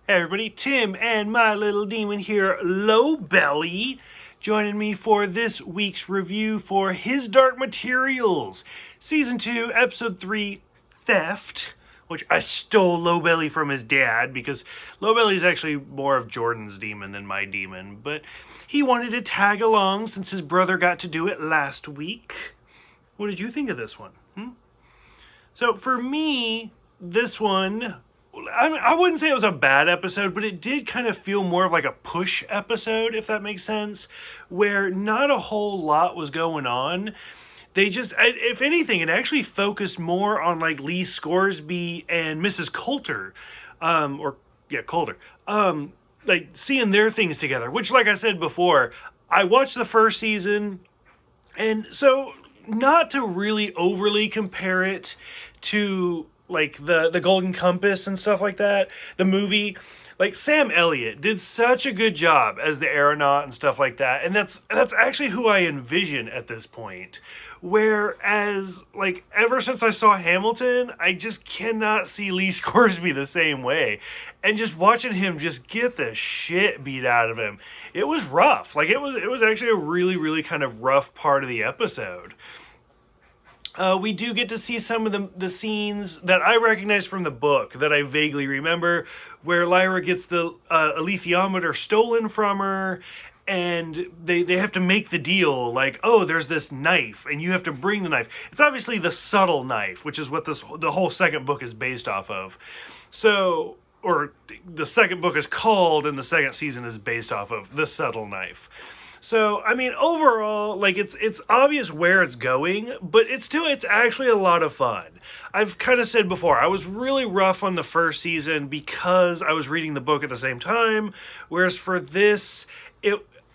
Hey everybody, Tim and my little demon here, Low Belly, joining me for this week's review for His Dark Materials, Season 2, Episode 3, Theft, which I stole Low Belly from his dad, because Low Belly is actually more of Jordan's demon than my demon, but he wanted to tag along since his brother got to do it last week. What did you think of this one? So for me, this one, I wouldn't say it was a bad episode, but it did kind of feel more of like a push episode, if that makes sense, where not a whole lot was going on. They just, if anything, it actually focused more on like Lee Scoresby and Mrs. Coulter, Coulter, like seeing their things together, which, like I said before, I watched the first season, and so not to really overly compare it to like the Golden Compass and stuff like that, the movie, like Sam Elliott did such a good job as the aeronaut and stuff like that, and that's actually who I envision at this point. Whereas, like, ever since I saw Hamilton, I just cannot see Lee Scoresby the same way, and just watching him just get the shit beat out of him, it was rough. Like, it was actually a really kind of rough part of the episode. We do get to see some of the scenes that I recognize from the book that I vaguely remember, where Lyra gets the alethiometer stolen from her, and they have to make the deal, like, oh, there's this knife, and you have to bring the knife. It's obviously the subtle knife, which is what the whole second book is based off of. So, or the second book is called, and the second season is based off of the subtle knife. So, I mean, overall, like, it's obvious where it's going, but it's actually a lot of fun. I've kind of said before, I was really rough on the first season because I was reading the book at the same time, whereas for this,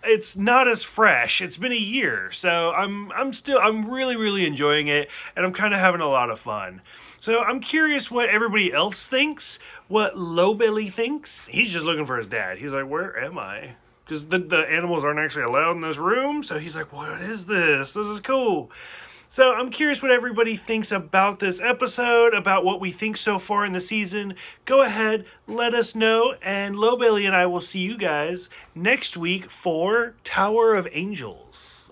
it's not as fresh. It's been a year, so I'm really enjoying it, and I'm kind of having a lot of fun. So I'm curious what everybody else thinks, what Low Belly thinks. He's just looking for his dad. He's like, where am I? Because the animals aren't actually allowed in this room, so he's like, what is this? This is cool. So I'm curious what everybody thinks about this episode, about what we think so far in the season. Go ahead, let us know, and Low Belly and I will see you guys next week for Tower of Angels.